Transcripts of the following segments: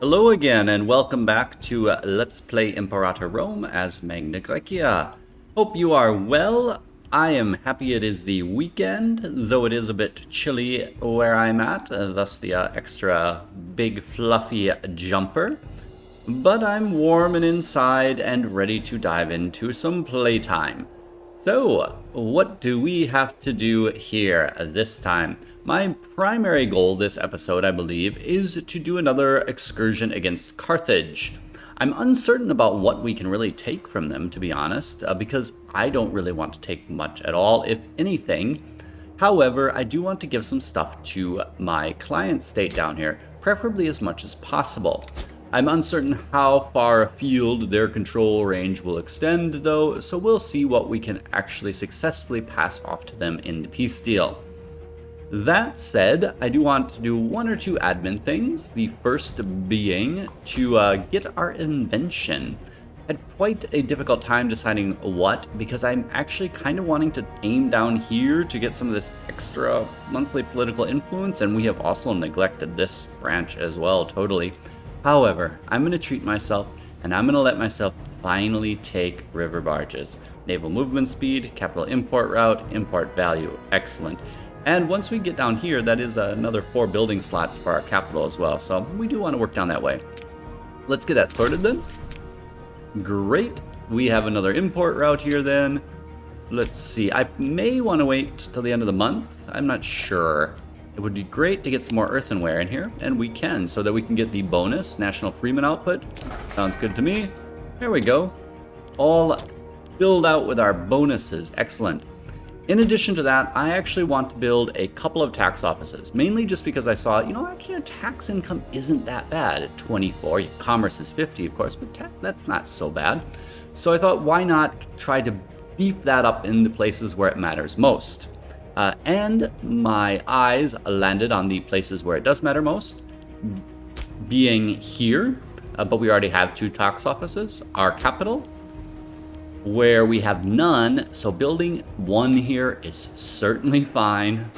Hello again, and welcome back to Let's Play Imperator Rome as Magna Graecia. Hope you are well. I am happy it is the weekend, though it is a bit chilly where I'm at, thus the extra big fluffy jumper. But I'm warm and inside and ready to dive into some playtime. So, what do we have to do here this time? My primary goal this episode, I believe, is to do another excursion against Carthage. I'm uncertain about what we can really take from them, to be honest, because I don't really want to take much at all, if anything. However, I do want to give some stuff to my client state down here, preferably as much as possible. I'm uncertain how far afield their control range will extend, though, so we'll see what we can actually successfully pass off to them in the peace deal. That said, I do want to do one or two admin things, the first being to get our invention. I had quite a difficult time deciding what, because I'm actually kind of wanting to aim down here to get some of this extra monthly political influence, and we have also neglected this branch as well, totally. However, I'm going to treat myself, and I'm going to let myself finally take river barges. Naval movement speed, capital import route, import value. Excellent. And once we get down here, that is another 4 building slots for our capital as well, so we do want to work down that way. Let's get that sorted then. Great. We have another import route here then. Let's see. I may want to wait till the end of the month. I'm not sure. It would be great to get some more earthenware in here, and we can, so that we can get the bonus national freeman output. Sounds good to me. There we go. All filled out with our bonuses. Excellent. In addition to that, I actually want to build a couple of tax offices, mainly just because I saw, actually our tax income isn't that bad at 24. Commerce is 50, of course, but that's not so bad. So I thought, why not try to beef that up in the places where it matters most? And my eyes landed on the places where it does matter most, being here, but we already have 2 tax offices, our capital, where we have none, so building 1 here is certainly fine.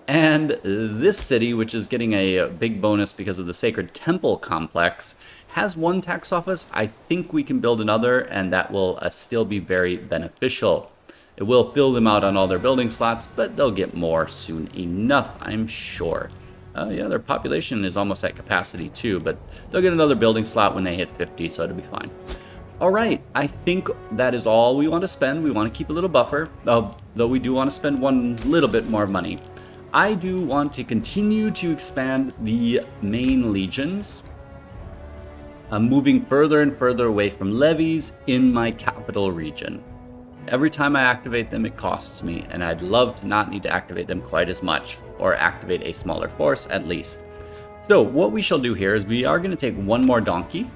And this city, which is getting a big bonus because of the Sacred Temple complex, has 1 tax office. I think we can build another, and that will still be very beneficial. It will fill them out on all their building slots, but they'll get more soon enough, I'm sure. Yeah, their population is almost at capacity too, but they'll get another building slot when they hit 50, so it'll be fine. All right, I think that is all we want to spend. We want to keep a little buffer, though we do want to spend one little bit more money. I do want to continue to expand the main legions, moving further and further away from levies in my capital region. Every time I activate them, it costs me, and I'd love to not need to activate them quite as much, or activate a smaller force at least. So what we shall do here is we are going to take 1 more donkey.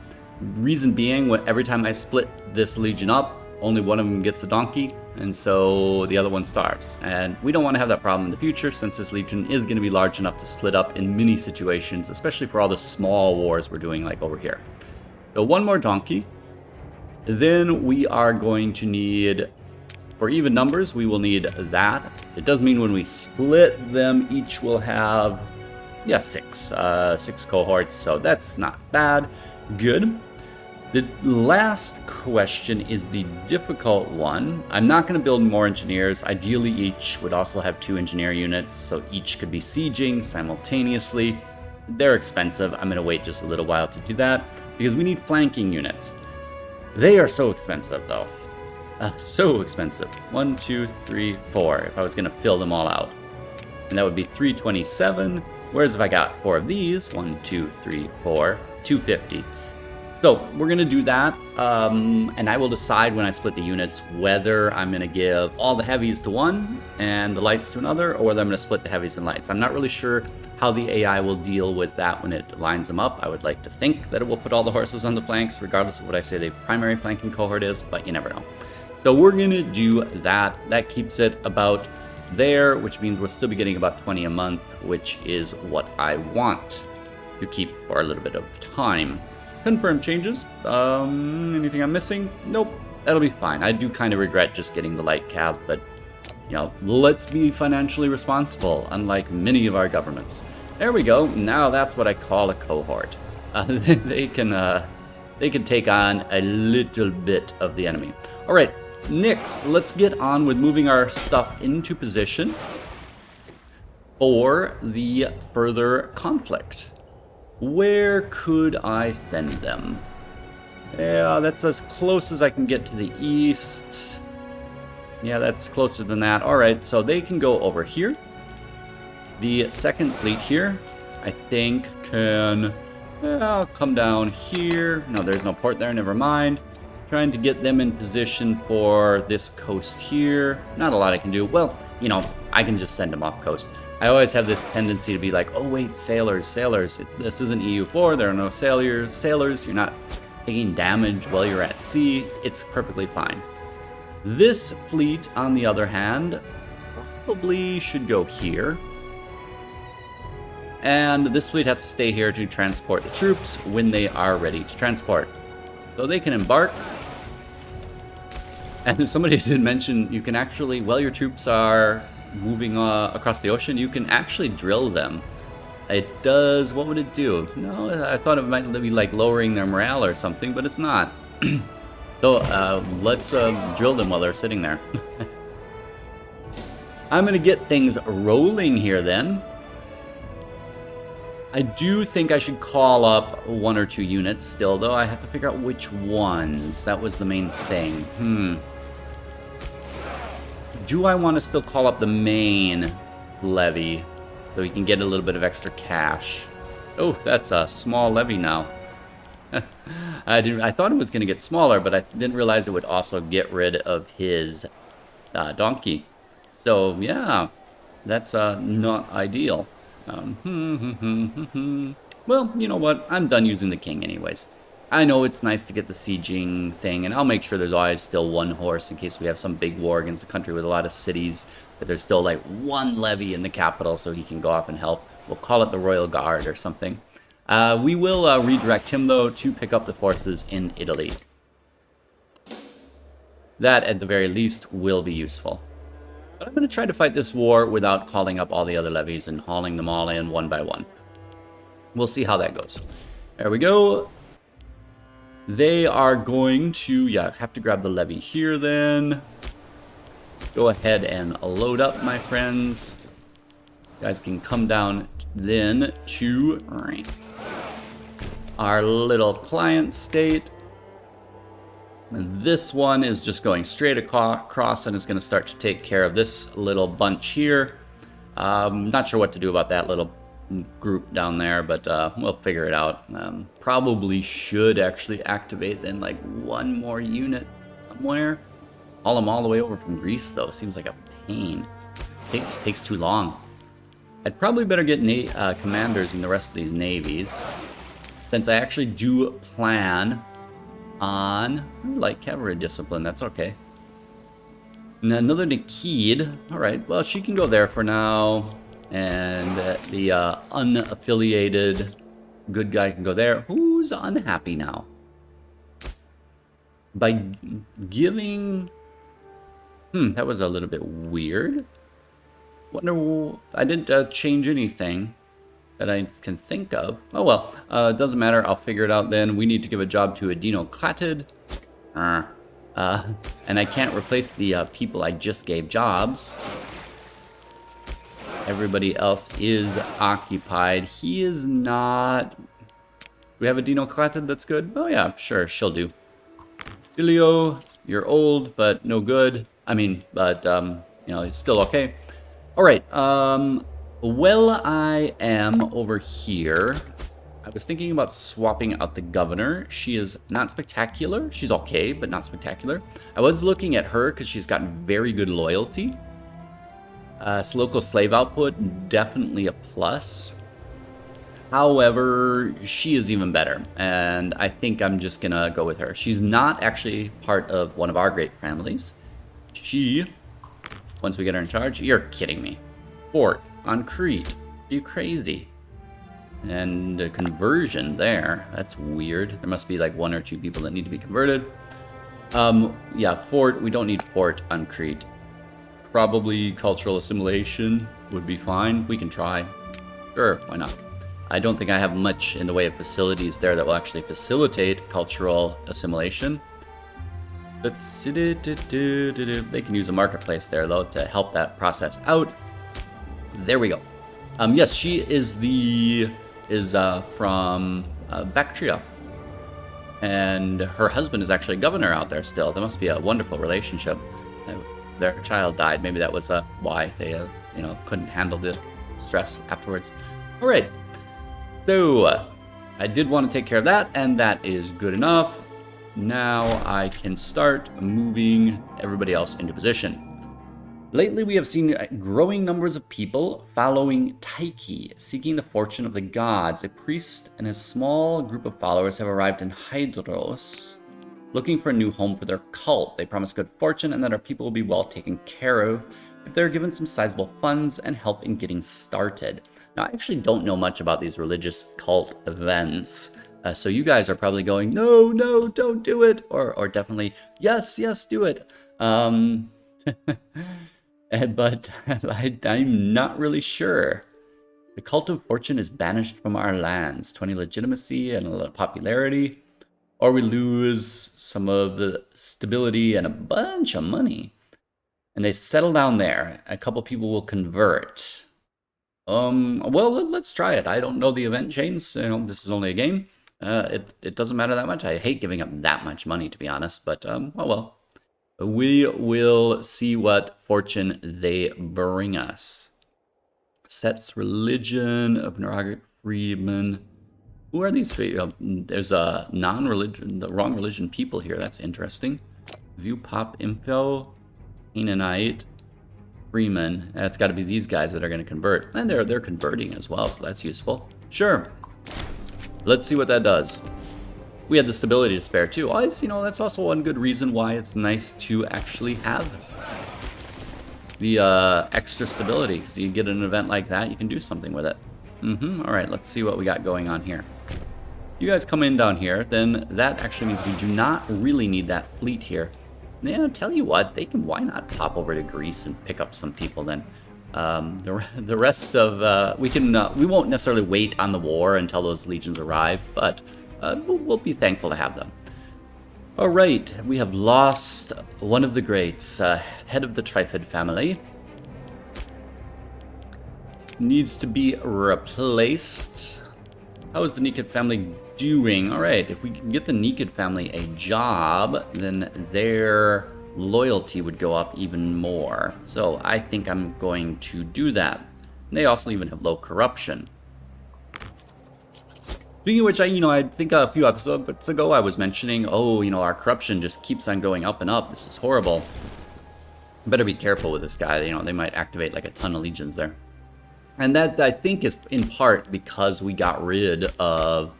Reason being, every time I split this legion up, only one of them gets a donkey, and so the other one starves. And we don't want to have that problem in the future, since this legion is going to be large enough to split up in many situations, especially for all the small wars we're doing like over here. So 1 more donkey. Then we are going to need, for even numbers, we will need that. It does mean when we split them, each will have, 6 cohorts, so that's not bad. Good. The last question is the difficult one. I'm not going to build more engineers. Ideally, each would also have 2 engineer units, so each could be sieging simultaneously. They're expensive. I'm going to wait just a little while to do that, because we need flanking units. They are so expensive, though. So expensive. 1, 2, 3, 4, if I was going to fill them all out. And that would be 327, whereas if I got 4 of these, 1, 2, 3, 4, 250. So we're going to do that, and I will decide when I split the units whether I'm going to give all the heavies to one and the lights to another, or whether I'm going to split the heavies and lights. I'm not really sure how the AI will deal with that when it lines them up. I would like to think that it will put all the horses on the flanks, regardless of what I say the primary flanking cohort is, but you never know. So we're going to do that. That keeps it about there, which means we'll still be getting about 20 a month, which is what I want to keep for a little bit of time. Confirm changes. Anything I'm missing? Nope. That'll be fine. I do kind of regret just getting the light cab, but, let's be financially responsible, unlike many of our governments. There we go. Now that's what I call a cohort. They can take on a little bit of the enemy. All right, next, let's get on with moving our stuff into position for the further conflict. Where could I send them? Yeah, that's as close as I can get to the east. Yeah, that's closer than that. All right, so they can go over here. The second fleet here, I think, can come down here. No, there's no port there, never mind. Trying to get them in position for this coast here. Not a lot I can do. Well, you know, I can just send them off coast. I always have this tendency to be like, oh wait, sailors. This isn't EU4, there are no sailors. You're not taking damage while you're at sea. It's perfectly fine. This fleet, on the other hand, probably should go here. And this fleet has to stay here to transport the troops when they are ready to transport. So they can embark. And somebody did mention you can actually, while your troops are moving across the ocean, you can actually drill them. It does, what would it do? No, I thought it might be like lowering their morale or something, but it's not. So let's drill them while they're sitting there. I'm going to get things rolling here then. I do think I should call up 1 or 2 units still, though. I have to figure out which ones. That was the main thing. Do I want to still call up the main levy so we can get a little bit of extra cash? Oh, that's a small levy now. I thought it was going to get smaller, but I didn't realize it would also get rid of his donkey. So, yeah, that's not ideal. Well, you know what? I'm done using the king anyways. I know it's nice to get the sieging thing, and I'll make sure there's always still 1 horse in case we have some big war against a country with a lot of cities, but there's still like 1 levy in the capital so he can go off and help. We'll call it the Royal Guard or something. We will redirect him, though, to pick up the forces in Italy. That, at the very least, will be useful. But I'm going to try to fight this war without calling up all the other levies and hauling them all in one by one. We'll see how that goes. There we go. They are going to, have to grab the levy here then. Go ahead and load up, my friends. You guys can come down then to our little client state. And this one is just going straight across and is going to start to take care of this little bunch here. Not sure what to do about that little group down there, but we'll figure it out. Probably should actually activate then like 1 more unit somewhere. Haul them all the way over from Greece, though. Seems like a pain. It just takes too long. I'd probably better get commanders in the rest of these navies, since I actually do plan on light cavalry discipline. That's okay. And another Nikid. Alright, well, she can go there for now. And the unaffiliated good guy can go there. Who's unhappy now? By giving... that was a little bit weird. Wonder... I didn't change anything that I can think of. Oh well, it doesn't matter. I'll figure it out then. We need to give a job to Adinoclatid. And I can't replace the people I just gave jobs. Everybody else is occupied. He is not... We have Adinoclatid that's good? Oh yeah, sure, she'll do. Filio, you're old, but no good. I mean, but, you know, it's still okay. Alright, well, I am over here. I was thinking about swapping out the governor. She is not spectacular. She's okay, but not spectacular. I was looking at her because she's got very good loyalty. Local slave output, definitely a plus. However, she is even better, and I think I'm just gonna go with her. She's not actually part of one of our great families. She, once we get her in charge, you're kidding me. Fort on Crete. Are you crazy? And a conversion there. That's weird. There must be like 1 or 2 people that need to be converted. Yeah, fort. We don't need fort on Crete. Probably cultural assimilation would be fine. We can try. Sure, why not? I don't think I have much in the way of facilities there that will actually facilitate cultural assimilation. Let's see. They can use a marketplace there, though, to help that process out. There we go. Yes, she is from Bactria. And her husband is actually governor out there still. There must be a wonderful relationship. Their child died. Maybe that was why they, couldn't handle the stress afterwards. All right. So I did want to take care of that, and that is good enough. Now I can start moving everybody else into position. Lately, we have seen growing numbers of people following Tyche, seeking the fortune of the gods. A priest and his small group of followers have arrived in Hydros, looking for a new home for their cult. They promise good fortune and that our people will be well taken care of if they're given some sizable funds and help in getting started. Now, I actually don't know much about these religious cult events, so you guys are probably going, no, don't do it, or definitely, yes, do it. But I'm not really sure. The cult of fortune is banished from our lands. 20 legitimacy and a lot of popularity. Or we lose some of the stability and a bunch of money. And they settle down there. A couple people will convert. Well, let's try it. I don't know the event chains. This is only a game. It doesn't matter that much. I hate giving up that much money, to be honest. But, oh well. We will see what fortune they bring us. Sets religion of Neurogric freedmen. Who are these? There's a non-religion, the wrong religion people here. That's interesting. View pop info. Canaanite. Freeman. That's got to be these guys that are going to convert. And they're converting as well, so that's useful. Sure. Let's see what that does. We had the stability to spare too. That's also one good reason why it's nice to actually have the extra stability. Because you get an event like that, you can do something with it. All right, let's see what we got going on here. You guys come in down here, then that actually means we do not really need that fleet here. Yeah, tell you what, why not pop over to Greece and pick up some people then? The rest of we won't necessarily wait on the war until those legions arrive, but we'll be thankful to have them. All right, we have lost one of the greats, head of the Trifid family. Needs to be replaced. How is the Nikid family doing? All right, if we can get the Nikid family a job, then their loyalty would go up even more. So I think I'm going to do that. They also even have low corruption. Speaking of which, I think a few episodes ago I was mentioning, our corruption just keeps on going up and up. This is horrible. Better be careful with this guy. They might activate like a ton of legions there. And that, I think, is in part because we got rid of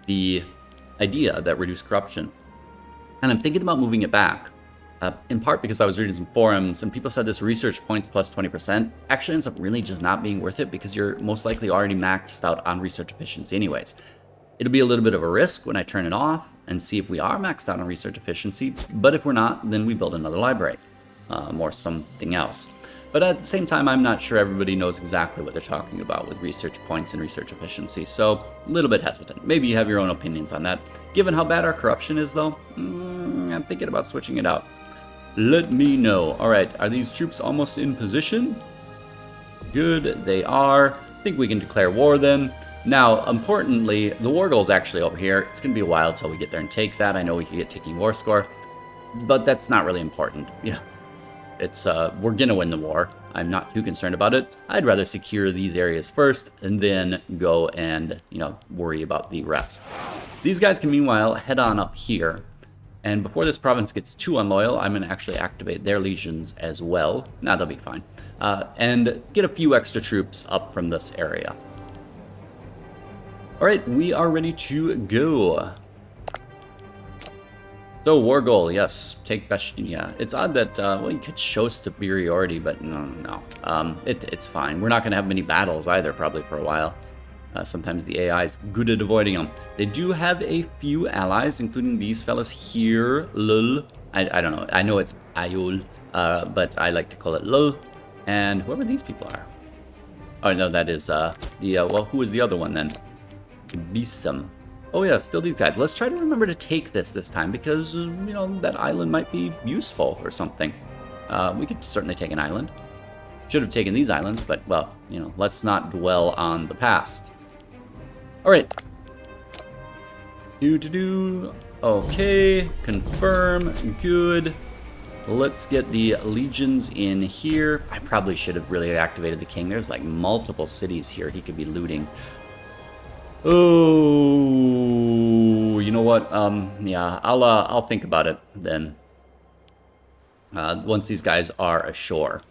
the idea that reduced corruption. And I'm thinking about moving it back. In part because I was reading some forums and people said this research points plus 20% actually ends up really just not being worth it because you're most likely already maxed out on research efficiency anyways. It'll be a little bit of a risk when I turn it off and see if we are maxed out on research efficiency, but if we're not, then we build another library or something else. But at the same time, I'm not sure everybody knows exactly what they're talking about with research points and research efficiency, so a little bit hesitant. Maybe you have your own opinions on that. Given how bad our corruption is, though, I'm thinking about switching it out. Let me know. All right, are these troops almost in position? Good, they are. I think we can declare war then. Now, importantly, the war goal is actually over here. It's going to be a while until we get there and take that. I know we can get taking war score, but that's not really important. It's we're going to win the war. I'm not too concerned about it. I'd rather secure these areas first and then go and, worry about the rest. These guys can meanwhile head on up here. And before this province gets too unloyal, I'm going to actually activate their legions as well. Nah, they'll be fine. And get a few extra troops up from this area. All right, we are ready to go. So, war goal, yes, take Bestia. It's odd that, you could show superiority, but no. It's fine. We're not going to have many battles either, probably for a while. Sometimes the AI is good at avoiding them. They do have a few allies, including these fellas here. Lul. I don't know. I know it's Ayul, but I like to call it Lul. And whoever these people are. Oh, no, that is, well, who is the other one then? Bisum. Oh yeah, still these guys. Let's try to remember to take this time because, you know, that island might be useful or something. We could certainly take an island. Should have taken these islands, but, well, you know, let's not dwell on the past. Alright. Okay, confirm, good. Let's get the legions in here. I probably should have really activated the king. There's like multiple cities here he could be looting. Oh, you know what? Yeah, I'll think about it then. Once these guys are ashore.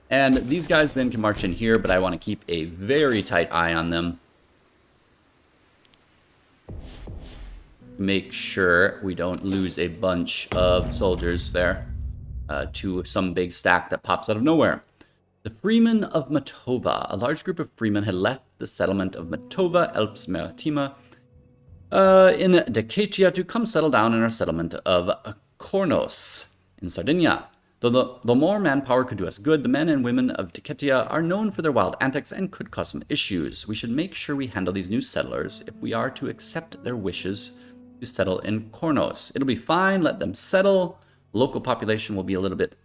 And these guys then can march in here, but I want to keep a very tight eye on them. Make sure we don't lose a bunch of soldiers there to some big stack that pops out of nowhere. The freemen of Matova. A large group of freemen had left the settlement of Matova, Alps Maritima, in Graecia to come settle down in our settlement of Kornos in Sardinia. Though more manpower could do us good, the men and women of Graecia are known for their wild antics and could cause some issues. We should make sure we handle these new settlers if we are to accept their wishes to settle in Kornos. It'll be fine, let them settle. Local population will be a little bit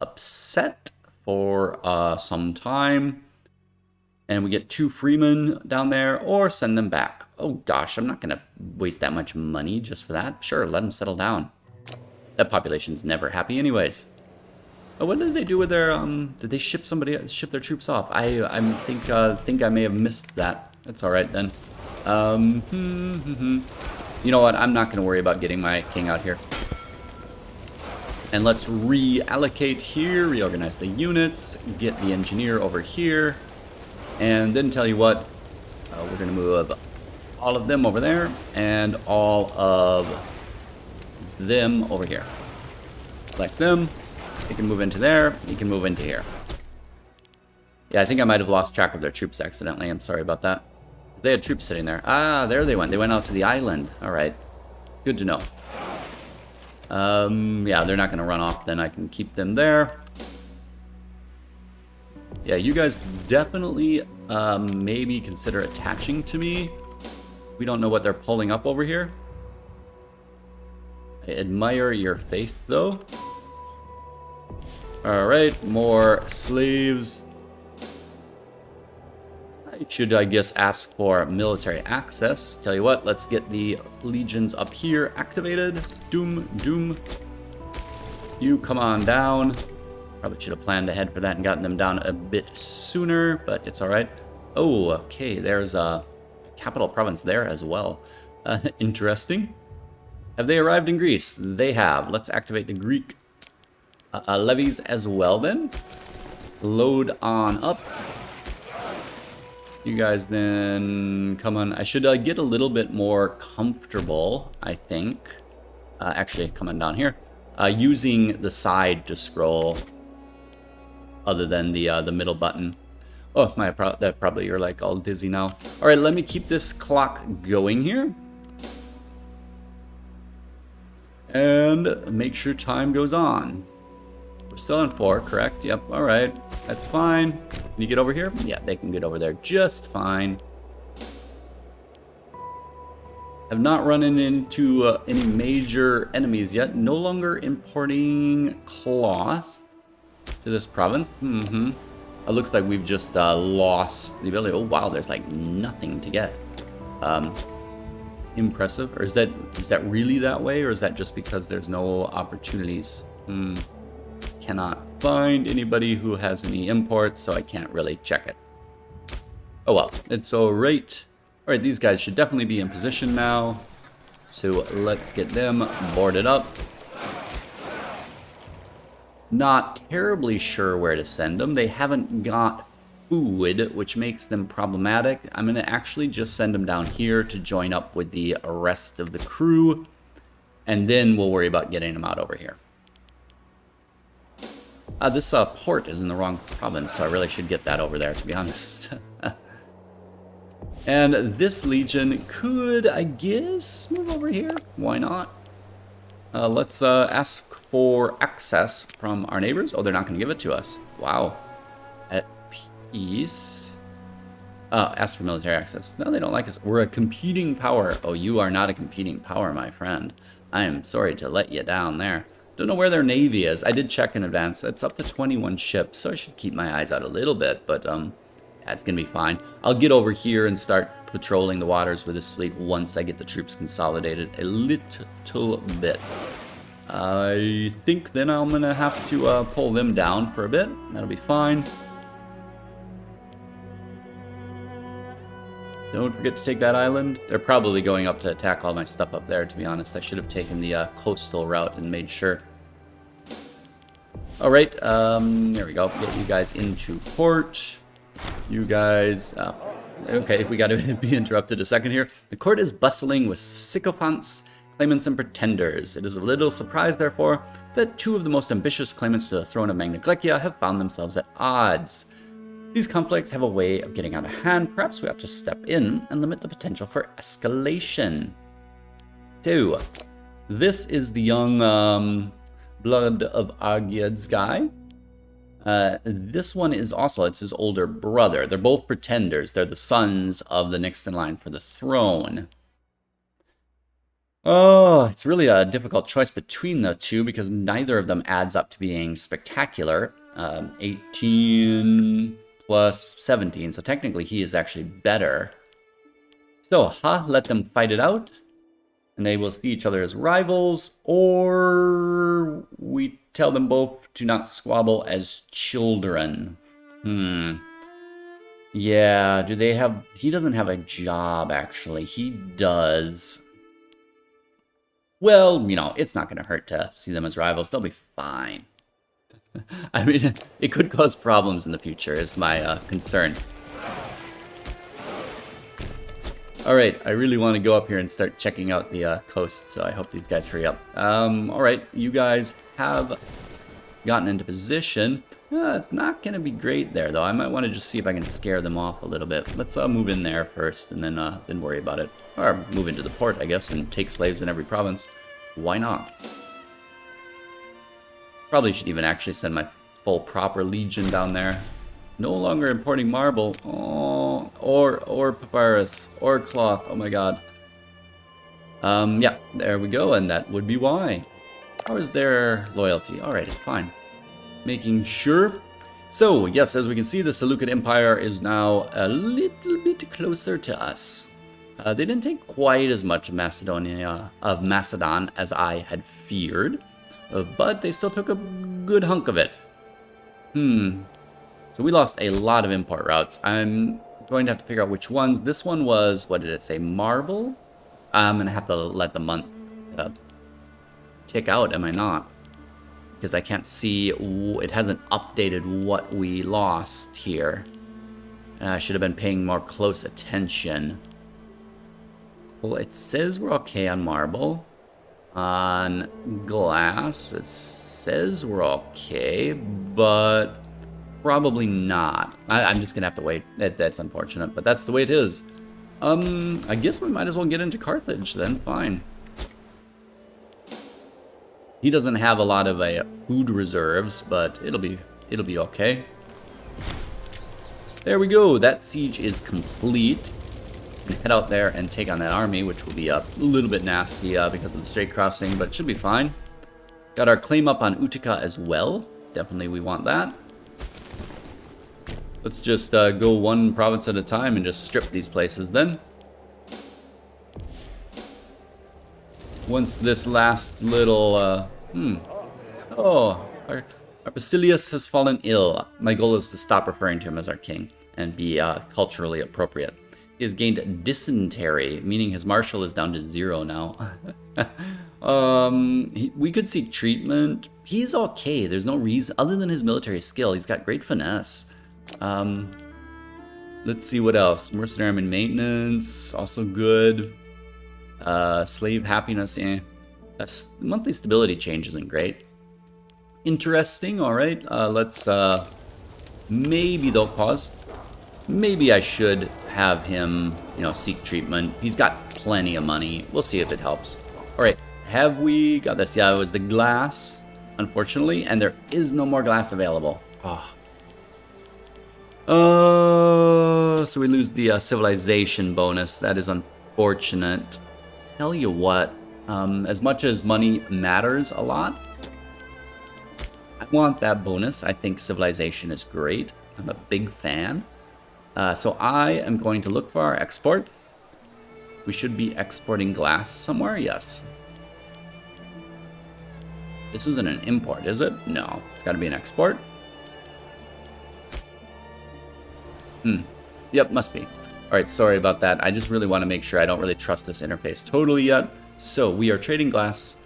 upset for some time. And we get 2 freemen down there, or send them back. Oh gosh, I'm not going to waste that much money just for that. Sure, let them settle down. That population's never happy anyways. Oh, what did they do with their, did they ship their troops off? I think I may have missed that. That's alright then. You know what, I'm not going to worry about getting my king out here. And let's reallocate here, reorganize the units, get the engineer over here, and then tell you what, we're going to move all of them over there, and all of them over here. Select them, they can move into there, you can move into here. Yeah, I think I might have lost track of their troops accidentally, I'm sorry about that. They had troops sitting there. Ah, there they went out to the island. Alright, good to know. Yeah, they're not going to run off, then I can keep them there. Yeah, you guys definitely maybe consider attaching to me. We don't know what they're pulling up over here. I admire your faith, though. Alright, more slaves. I should, I guess, ask for military access. Tell you what, let's get the legions up here activated. Doom. You come on down. Probably should have planned ahead for that and gotten them down a bit sooner, but it's alright. Oh, okay, there's a capital province there as well. Interesting. Have they arrived in Greece? They have. Let's activate the Greek levies as well then. Load on up. You guys then come on. I should get a little bit more comfortable, I think. Actually, come on down here. Using the side to scroll other than the middle button. Oh, that probably you're like all dizzy now. All right, let me keep this clock going here. And make sure time goes on. We're still on 4, correct? Yep, all right. That's fine. Can you get over here? Yeah, they can get over there just fine. Have not run into any major enemies yet. No longer importing cloth to this province. It looks like we've just lost the ability. Oh, wow, there's like nothing to get. Impressive. Or is that really that way? Or is that just because there's no opportunities? Cannot find anybody who has any imports, so I can't really check it. Oh well, it's alright. Alright, these guys should definitely be in position now. So let's get them boarded up. Not terribly sure where to send them. They haven't got food, which makes them problematic. I'm going to actually just send them down here to join up with the rest of the crew. And then we'll worry about getting them out over here. This port is in the wrong province, so I really should get that over there, to be honest. And this legion could, I guess, move over here. Why not? Let's ask for access from our neighbors. Oh, they're not going to give it to us. Wow. At peace. Ask for military access. No, they don't like us. We're a competing power. Oh, you are not a competing power, my friend. I am sorry to let you down there. Don't know where their navy is. I did check in advance. It's up to 21 ships, so I should keep my eyes out a little bit, but yeah, it's gonna be fine. I'll get over here and start patrolling the waters with this fleet once I get the troops consolidated a little bit. I think then I'm gonna have to pull them down for a bit. That'll be fine. Don't forget to take that island. They're probably going up to attack all my stuff up there, to be honest. I should have taken the coastal route and made sure. Alright, there we go. Get you guys into port. You guys... okay, we gotta be interrupted a second here. The court is bustling with sycophants, claimants, and pretenders. It is a little surprise, therefore, that two of the most ambitious claimants to the throne of Magna Graecia have found themselves at odds. These conflicts have a way of getting out of hand. Perhaps we ought to step in and limit the potential for escalation. So, this is the young blood of Argiad's guy. This one is also, it's his older brother. They're both pretenders. They're the sons of the next in line for the throne. Oh, it's really a difficult choice between the two because neither of them adds up to being spectacular. 18... plus 17, so technically he is actually better. So, let them fight it out, and they will see each other as rivals, or we tell them both to not squabble as children. Yeah, do they have... He doesn't have a job, actually. He does. Well, you know, it's not going to hurt to see them as rivals. They'll be fine. I mean, it could cause problems in the future, is my concern. Alright, I really want to go up here and start checking out the coast, so I hope these guys hurry up. Alright, you guys have gotten into position. It's not going to be great there, though. I might want to just see if I can scare them off a little bit. Let's move in there first, and then worry about it. Or move into the port, I guess, and take slaves in every province. Why not? Probably should even actually send my full proper legion down there. No longer importing marble. Oh, or papyrus, or cloth. Oh my god. Yeah, there we go, and that would be why. How is their loyalty? Alright, it's fine. Making sure. So, yes, as we can see, the Seleucid Empire is now a little bit closer to us. They didn't take quite as much of Macedon as I had feared. But they still took a good hunk of it. So we lost a lot of import routes. I'm going to have to figure out which ones. This one was, what did it say, marble? I'm going to have to let the month tick out, am I not? Because I can't see, it hasn't updated what we lost here. I should have been paying more close attention. Well, it says we're okay on marble. On glass, it says we're okay, but probably not. I'm just gonna have to wait. That's unfortunate, but that's the way it is. I guess we might as well get into Carthage then. Fine. He doesn't have a lot of food reserves, but it'll be okay. There we go. That siege is complete. Head out there and take on that army, which will be a little bit nasty because of the strait crossing, but should be fine. Got our claim up on Utica as well. Definitely we want that. Let's just go one province at a time and just strip these places then. Once this last little... Oh, our Basilius has fallen ill. My goal is to stop referring to him as our king and be culturally appropriate. He has gained dysentery, meaning his marshal is down to 0 now. We could seek treatment. He's okay. There's no reason, other than his military skill. He's got great finesse. Let's see what else. Mercenary and maintenance, also good. Slave happiness, monthly stability change isn't great. Interesting, alright. Let's, maybe they'll pause. Maybe I should have him, seek treatment. He's got plenty of money. We'll see if it helps. Alright, have we got this? Yeah, it was the glass, unfortunately, and there is no more glass available. Oh. So we lose the civilization bonus. That is unfortunate. Tell you what, as much as money matters a lot, I want that bonus. I think civilization is great. I'm a big fan. So I am going to look for our exports. We should be exporting glass somewhere, yes. This isn't an import, is it? No, it's got to be an export. Yep, must be. All right, sorry about that. I just really want to make sure I don't really trust this interface totally yet. So we are trading glass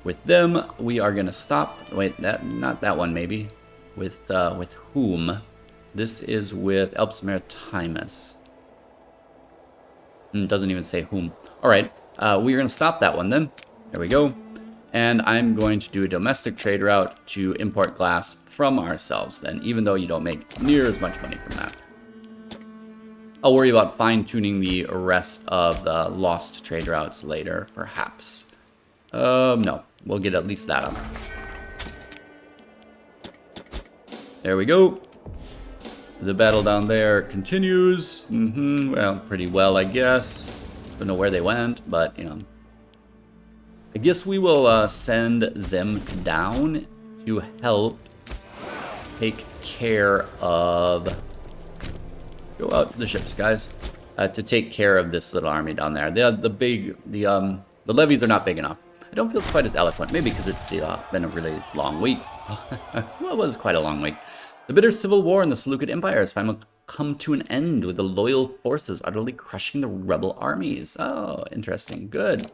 with them. We are going to stop. Wait, not that one, maybe. With whom? This is with Alps Maritimus. Doesn't even say whom. All right, we're going to stop that one then. There we go. And I'm going to do a domestic trade route to import glass from ourselves then, even though you don't make near as much money from that. I'll worry about fine-tuning the rest of the lost trade routes later, perhaps. No, we'll get at least that up. There we go. The battle down there continues. Well, pretty well, I guess. Don't know where they went, but, you know. I guess we will send them down to help take care of... Go out to the ships, guys. To take care of this little army down there. The levies are not big enough. I don't feel quite as eloquent. Maybe because it's been a really long week. Well, it was quite a long week. The bitter civil war in the Seleucid Empire has finally come to an end, with the loyal forces utterly crushing the rebel armies. Oh, interesting. Good.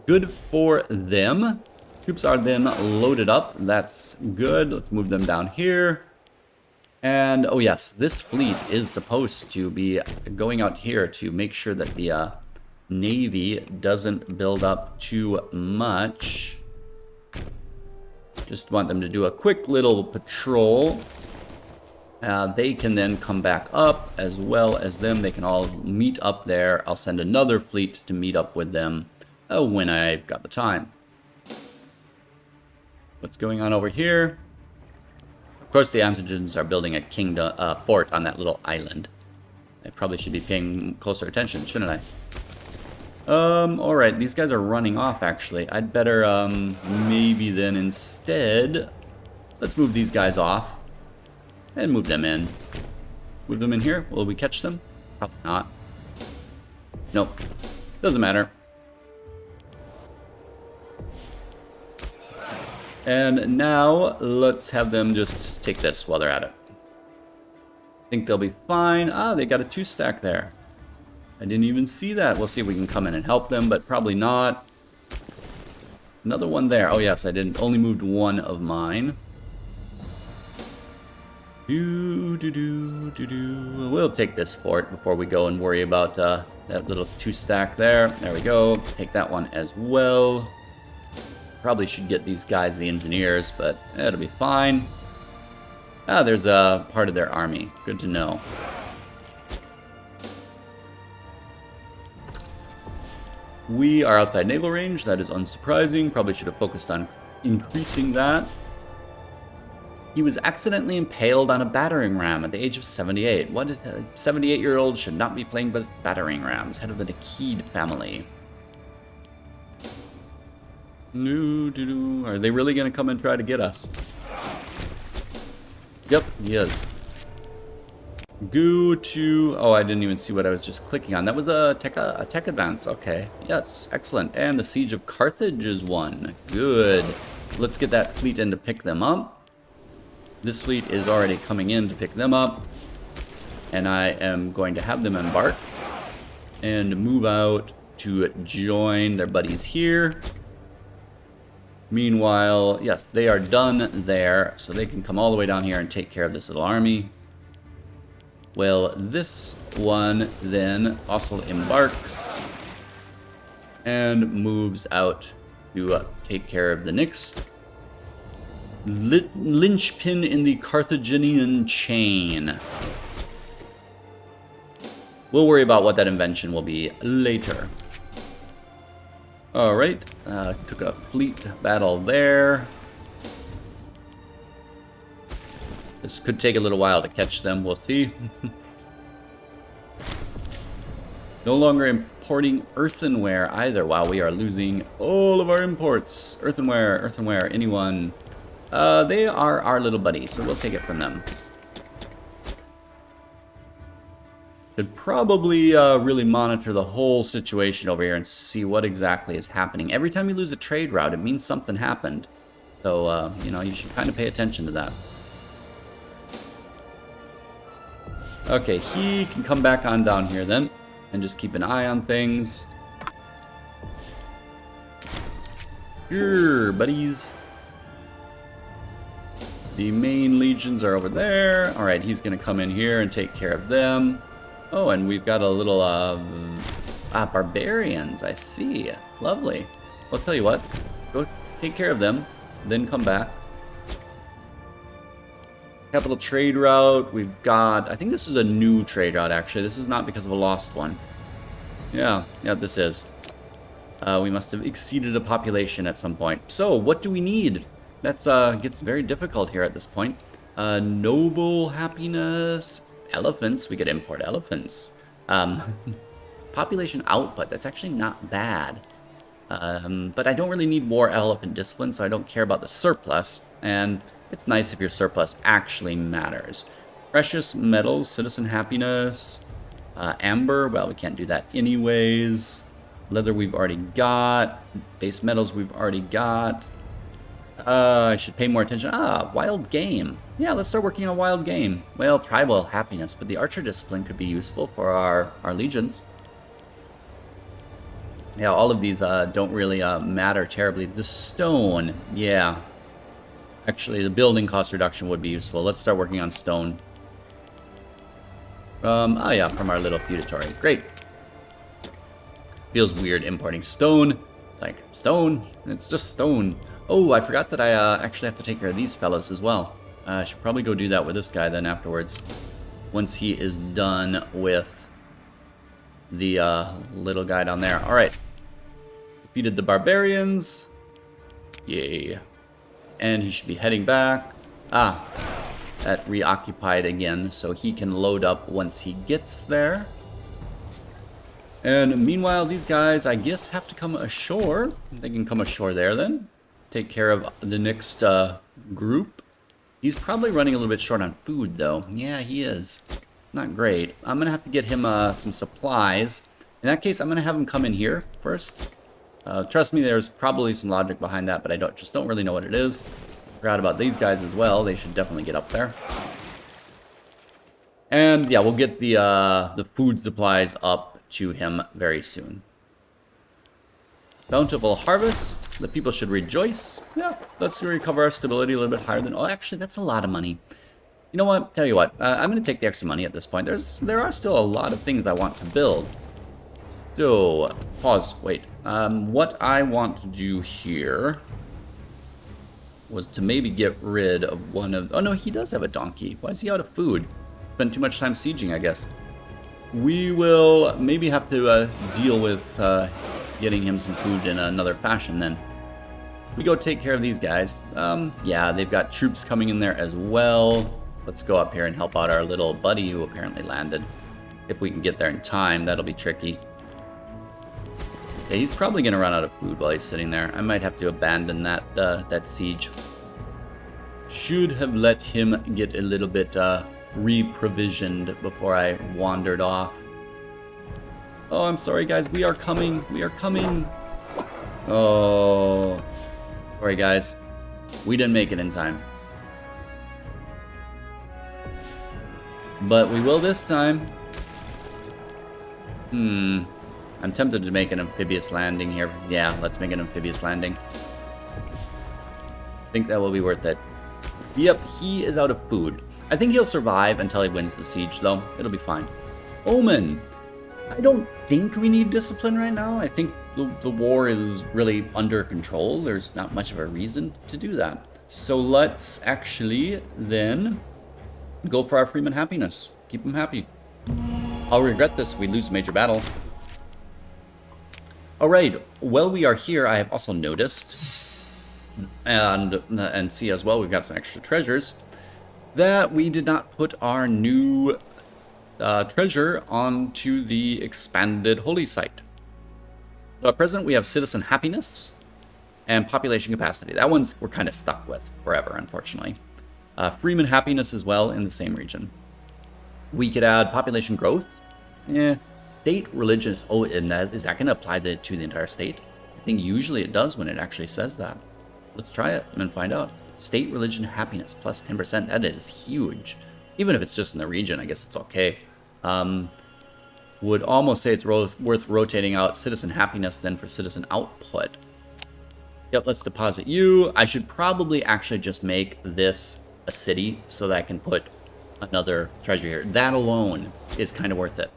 Good for them. Troops are then loaded up. That's good. Let's move them down here. And, oh yes, this fleet is supposed to be going out here to make sure that the Navy doesn't build up too much. Just want them to do a quick little patrol. They can then come back up, as well as them. They can all meet up there. I'll send another fleet to meet up with them when I've got the time. What's going on over here? Of course, the Antigens are building a kingdom fort on that little island. I probably should be paying closer attention, shouldn't I? Alright, these guys are running off, actually. I'd better, maybe then instead... Let's move these guys off. And move them in. Move them in here? Will we catch them? Probably not. Nope. Doesn't matter. And now, let's have them just take this while they're at it. Think they'll be fine. Ah, they got a 2-stack there. I didn't even see that. We'll see if we can come in and help them, but probably not. Another one there. Oh yes, I didn't. Only moved one of mine. We'll take this fort before we go and worry about that little 2-stack there. There we go. Take that one as well. Probably should get these guys the engineers, but it'll be fine. Ah, there's a part of their army. Good to know. We are outside naval range. That is unsurprising. Probably should have focused on increasing that. He was accidentally impaled on a battering ram at the age of 78. What? A 78-year-old should not be playing with battering rams. Head of the Nikid family. Are they really going to come and try to get us? Yep, he is. Go to... Oh, I didn't even see what I was just clicking on. That was a tech advance. Okay. Yes, excellent. And the siege of Carthage is won. Good. Let's get that fleet in to pick them up. This fleet is already coming in to pick them up. And I am going to have them embark and move out to join their buddies here. Meanwhile, yes, they are done there, so they can come all the way down here and take care of this little army. Well, this one then also embarks and moves out to take care of the next linchpin in the Carthaginian chain. We'll worry about what that invention will be later. Alright, took a fleet battle there. This could take a little while to catch them. We'll see. No longer importing earthenware either. Wow, we are losing all of our imports. Earthenware, anyone. They are our little buddies, so we'll take it from them. Should probably really monitor the whole situation over here and see what exactly is happening. Every time you lose a trade route, it means something happened. So, you know, you should kind of pay attention to that. Okay, he can come back on down here then. And just keep an eye on things. Here, buddies. The main legions are over there. Alright, he's going to come in here and take care of them. Oh, and we've got a little, barbarians, I see. Lovely. Well, I'll tell you what. Go take care of them, then come back. Capital trade route, we've got... I think this is a new trade route, actually. This is not because of a lost one. Yeah, this is. We must have exceeded a population at some point. So, what do we need? That's gets very difficult here at this point. Noble happiness... Elephants, we could import elephants. Population output, that's actually not bad. But I don't really need more elephant discipline, so I don't care about the surplus. And it's nice if your surplus actually matters. Precious metals, citizen happiness, amber, well, we can't do that anyways. Leather we've already got. Base metals we've already got. I should pay more attention. Wild game. Yeah, let's start working on wild game. Well, tribal happiness, but the archer discipline could be useful for our legions. Yeah, all of these don't really matter terribly. The stone, yeah. Actually, the building cost reduction would be useful. Let's start working on stone. Oh yeah, from our little feudatory. Great. Feels weird importing stone. Like, stone? It's just stone. Oh, I forgot that I actually have to take care of these fellas as well. I should probably go do that with this guy then afterwards. Once he is done with the little guy down there. Alright. Defeated the barbarians. Yay. And he should be heading back. That reoccupied again, so he can load up once he gets there. And meanwhile, these guys, I guess, have to come ashore. They can come ashore there then. Take care of the next group. He's probably running a little bit short on food, though. Yeah, he is. Not great. I'm going to have to get him some supplies. In that case, I'm going to have him come in here first. Trust me, there's probably some logic behind that, but I just don't really know what it is. Forgot about these guys as well. They should definitely get up there. And yeah, we'll get the food supplies up to him very soon. Bountiful harvest. The people should rejoice. Yeah, let's recover our stability a little bit higher than... Oh, actually, that's a lot of money. You know what? Tell you what. I'm going to take the extra money at this point. There are still a lot of things I want to build. So, pause. Wait. What I want to do here was to maybe get rid of one of... Oh, no, he does have a donkey. Why is he out of food? Spent too much time sieging, I guess. We will maybe have to deal with getting him some food in another fashion then. We go take care of these guys. Yeah, they've got troops coming in there as well. Let's go up here and help out our little buddy who apparently landed. If we can get there in time, that'll be tricky. Yeah, he's probably going to run out of food while he's sitting there. I might have to abandon that siege. Should have let him get a little bit re-provisioned before I wandered off. Oh, I'm sorry, guys. We are coming. We are coming. Oh. Sorry, guys. We didn't make it in time. But we will this time. I'm tempted to make an amphibious landing here. Yeah, let's make an amphibious landing. I think that will be worth it. Yep, he is out of food. I think he'll survive until he wins the siege, though. It'll be fine. Omen. I don't think we need discipline right now. I think the war is really under control. There's not much of a reason to do that. So let's actually then go for our freeman happiness. Keep them happy. I'll regret this if we lose a major battle. Alright, while we are here, I have also noticed, and see as well, we've got some extra treasures. that we did not put our new treasure onto the expanded holy site. So at present, we have citizen happiness and population capacity. That one's we're kind of stuck with forever, unfortunately. Freeman happiness as well in the same region. We could add population growth. State religious. Oh, and is that going to apply to the entire state? I think usually it does when it actually says that. Let's try it and find out. State religion happiness plus 10%. That is huge. Even if it's just in the region, I guess it's okay. Would almost say it's worth rotating out citizen happiness then for citizen output. Yep, let's deposit you. I should probably actually just make this a city so that I can put another treasure here. That alone is kind of worth it.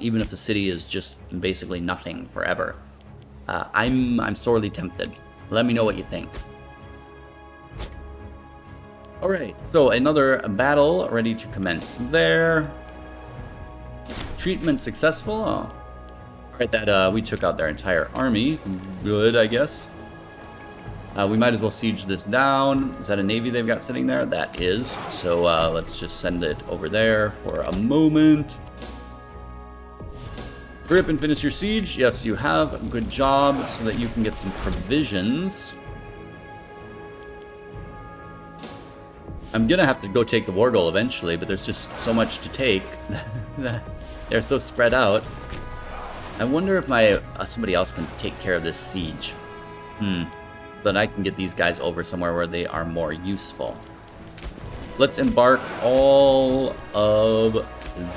Even if the city is just basically nothing forever. I'm sorely tempted. Let me know what you think. Alright, so another battle ready to commence there. Treatment successful. Oh. Alright, that we took out their entire army. Good, I guess. We might as well siege this down. Is that a navy they've got sitting there? That is. So let's just send it over there for a moment. Hurry up and finish your siege. Yes, you have. Good job, so that you can get some provisions. I'm gonna have to go take the war goal eventually, but there's just so much to take. They're so spread out. I wonder if my somebody else can take care of this siege. Then I can get these guys over somewhere where they are more useful. Let's embark all of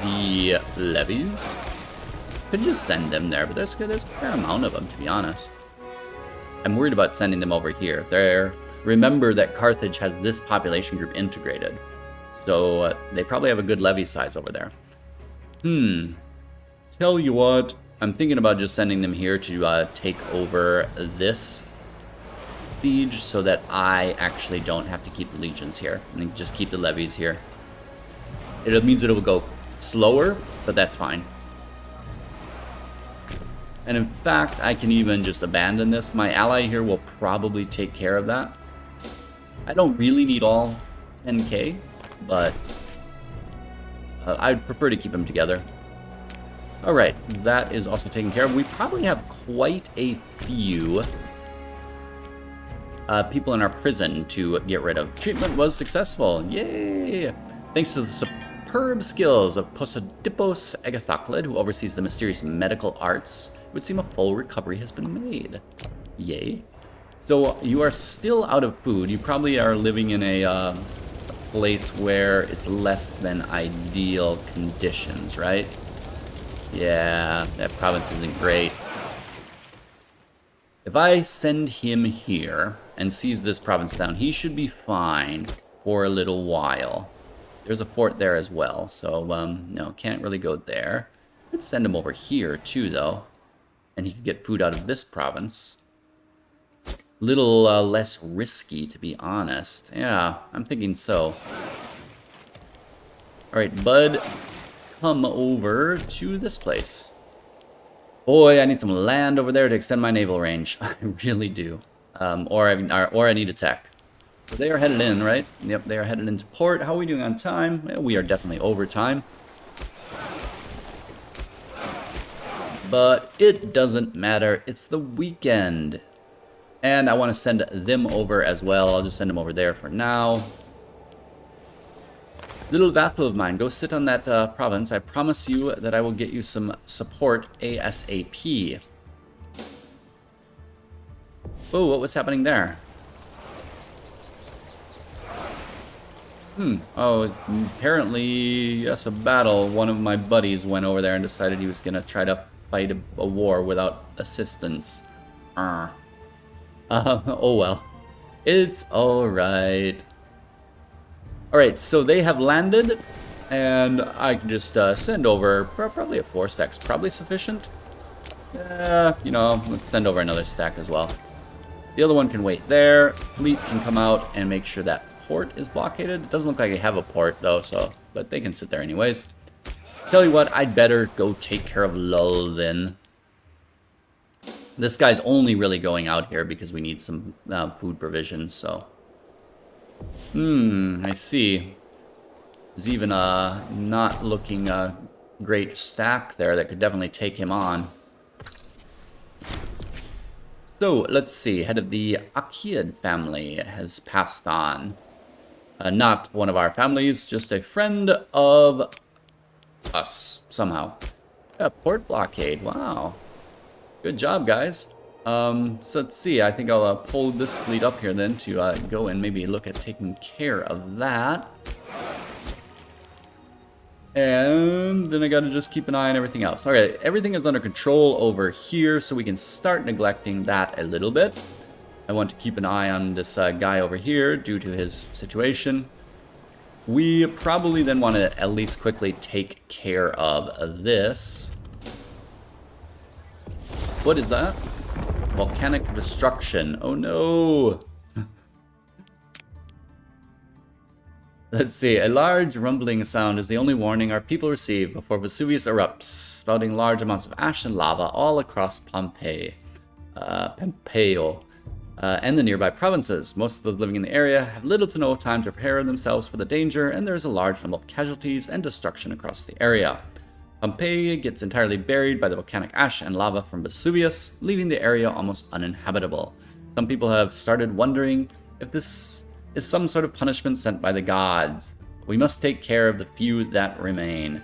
the levies. Could just send them there, but there's a fair amount of them, to be honest. I'm worried about sending them over here. Remember that Carthage has this population group integrated, so they probably have a good levy size over there. Tell you what, I'm thinking about just sending them here to take over this siege so that I actually don't have to keep the legions here and just keep the levies here. It means it will go slower, but that's fine. And in fact, I can even just abandon this. My ally here will probably take care of that. I don't really need all 10k, but I'd prefer to keep them together. Alright, that is also taken care of. We probably have quite a few people in our prison to get rid of. Treatment was successful. Yay! Thanks to the superb skills of Posidipos Agathoclid, who oversees the mysterious medical arts, it would seem a full recovery has been made. Yay. So you are still out of food. You probably are living in a place where it's less than ideal conditions, right? Yeah, that province isn't great. If I send him here and seize this province down, he should be fine for a little while. There's a fort there as well, so no, can't really go there. Could send him over here too, though, and he could get food out of this province. Little less risky, to be honest. Yeah, I'm thinking so. Alright, bud, come over to this place. Boy, I need some land over there to extend my naval range. I really do. Or I need a tech. So they are headed in, right? Yep, they are headed into port. How are we doing on time? Yeah, we are definitely over time. But it doesn't matter. It's the weekend. And I want to send them over as well. I'll just send them over there for now. Little vassal of mine, go sit on that province. I promise you that I will get you some support ASAP. Oh, what was happening there? Oh, apparently, yes, a battle. One of my buddies went over there and decided he was going to try to fight a war without assistance. Oh well. It's alright. Alright, so they have landed, and I can just send over probably a 4 stack's probably sufficient. You know, let's send over another stack as well. The other one can wait there. Fleet can come out and make sure that port is blockaded. It doesn't look like they have a port though, so but they can sit there anyways. Tell you what, I'd better go take care of Lull then. This guy's only really going out here because we need some food provisions, so. I see. There's even a not looking great stack there that could definitely take him on. So, let's see. Head of the Achaeid family has passed on. Not one of our families, just a friend of us, somehow. Yeah, port blockade. Wow. Good job, guys. So let's see. I think I'll pull this fleet up here then to go and maybe look at taking care of that. And then I gotta just keep an eye on everything else. Alright, everything is under control over here, so we can start neglecting that a little bit. I want to keep an eye on this guy over here due to his situation. We probably then want to at least quickly take care of this. What is that? Volcanic destruction. Oh no! Let's see. A large rumbling sound is the only warning our people receive before Vesuvius erupts, spouting large amounts of ash and lava all across Pompeii. And the nearby provinces. Most of those living in the area have little to no time to prepare themselves for the danger, and there is a large number of casualties and destruction across the area. Pompeii gets entirely buried by the volcanic ash and lava from Vesuvius, leaving the area almost uninhabitable. Some people have started wondering if this is some sort of punishment sent by the gods. We must take care of the few that remain.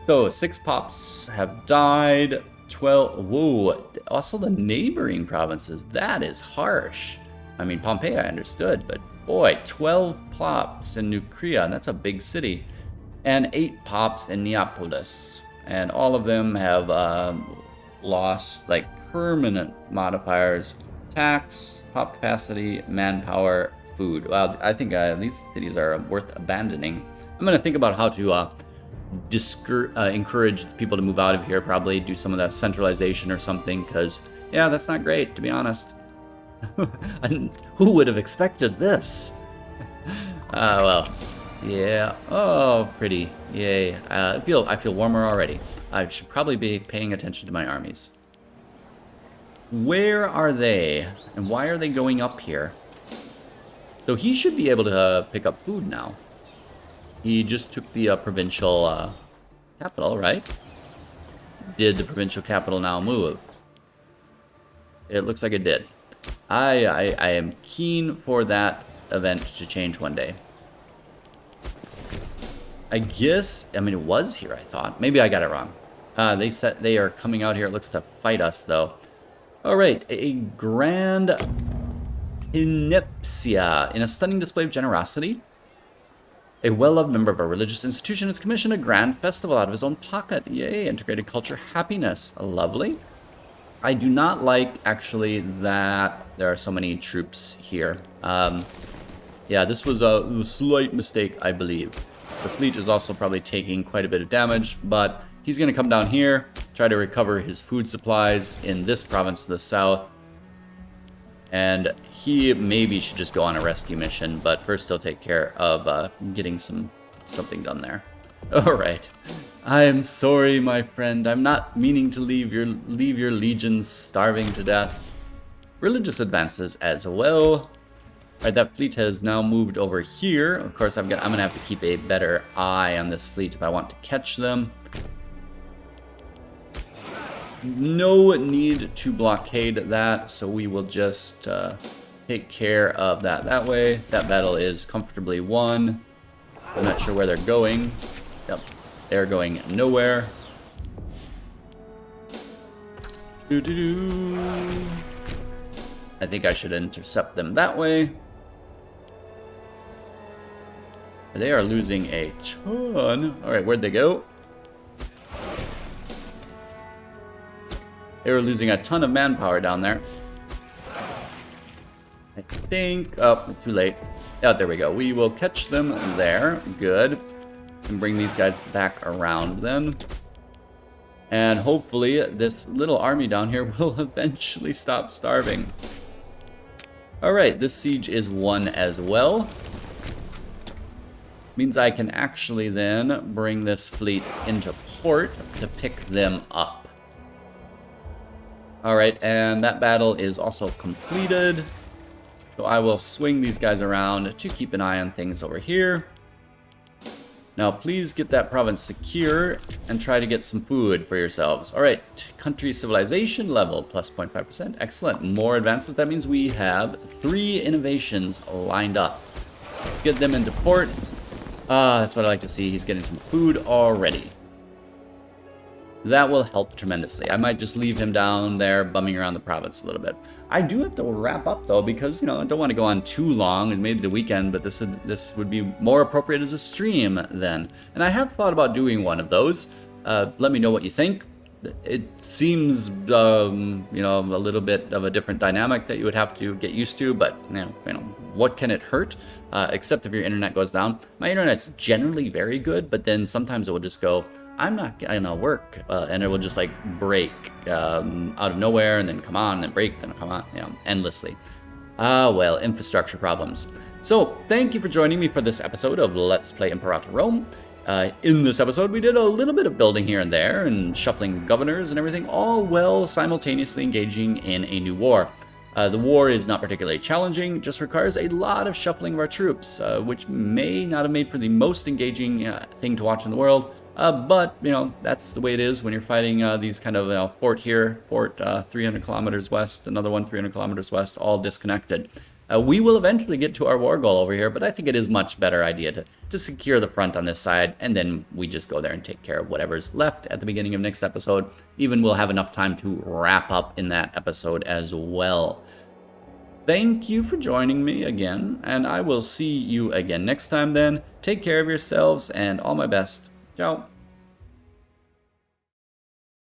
So, 6 pops have died. 12. Whoa. Also the neighboring provinces. That is harsh. I mean, Pompeii I understood, but boy, 12 plops in Nucria, and that's a big city. And 8 pops in Neapolis. And all of them have lost, like, permanent modifiers. Tax, pop capacity, manpower, food. Well, I think these cities are worth abandoning. I'm going to think about how to encourage people to move out of here, probably do some of that centralization or something, because, yeah, that's not great, to be honest. And who would have expected this? Well, yeah. Oh, pretty. Yay. I feel warmer already. I should probably be paying attention to my armies. Where are they? And why are they going up here? So he should be able to pick up food now. He just took the provincial capital, right? Did the provincial capital now move? It looks like it did. I am keen for that event to change one day. I guess, I mean, it was here, I thought. Maybe I got it wrong. They said they are coming out here, it looks, to fight us, though. All right, a grand Inepcia. In a stunning display of generosity, a well-loved member of a religious institution has commissioned a grand festival out of his own pocket. Yay, integrated culture happiness. Lovely. I do not like, actually, that there are so many troops here. Yeah, this was a slight mistake, I believe. The fleet is also probably taking quite a bit of damage, but he's going to come down here, try to recover his food supplies in this province to the south. And he maybe should just go on a rescue mission, but first he'll take care of getting something done there. All right. I am sorry, my friend. I'm not meaning to leave your legions starving to death. Religious advances as well. All right, that fleet has now moved over here. Of course, I'm gonna have to keep a better eye on this fleet if I want to catch them. No need to blockade that, so we will just take care of that way. That battle is comfortably won. I'm not sure where they're going. Yep, they're going nowhere. I think I should intercept them that way. They are losing a ton. Alright, where'd they go? They were losing a ton of manpower down there. I think... Oh, too late. Oh, there we go. We will catch them there. Good. And bring these guys back around then. And hopefully this little army down here will eventually stop starving. Alright, this siege is won as well. Means I can actually then bring this fleet into port to pick them up. Alright, and that battle is also completed. So I will swing these guys around to keep an eye on things over here. Now, please get that province secure and try to get some food for yourselves. All right, country civilization level, plus 0.5%. Excellent. More advances. That means we have 3 innovations lined up. Get them into port. That's what I like to see. He's getting some food already. That will help tremendously. I might just leave him down there bumming around the province a little bit. I do have to wrap up though, because I don't want to go on too long, and maybe the weekend, but this would be more appropriate as a stream then. And I have thought about doing one of those. Let me know what you think. It seems a little bit of a different dynamic that you would have to get used to, but what can it hurt? Except if your internet goes down. My internet's generally very good, but then sometimes it will just go, I'm not gonna work, and it will just like break out of nowhere, and then come on, and then break, then come on, endlessly. Well, infrastructure problems. So thank you for joining me for this episode of Let's Play Imperator Rome. In this episode, we did a little bit of building here and there, and shuffling governors and everything, all while simultaneously engaging in a new war. The war is not particularly challenging, just requires a lot of shuffling of our troops, which may not have made for the most engaging thing to watch in the world. But, that's the way it is when you're fighting these kind of fort here, fort 300 kilometers west, another one 300 kilometers west, all disconnected. We will eventually get to our war goal over here, but I think it is much better idea to secure the front on this side, and then we just go there and take care of whatever's left at the beginning of next episode. Even we'll have enough time to wrap up in that episode as well. Thank you for joining me again, and I will see you again next time then. Take care of yourselves, and all my best. Ciao.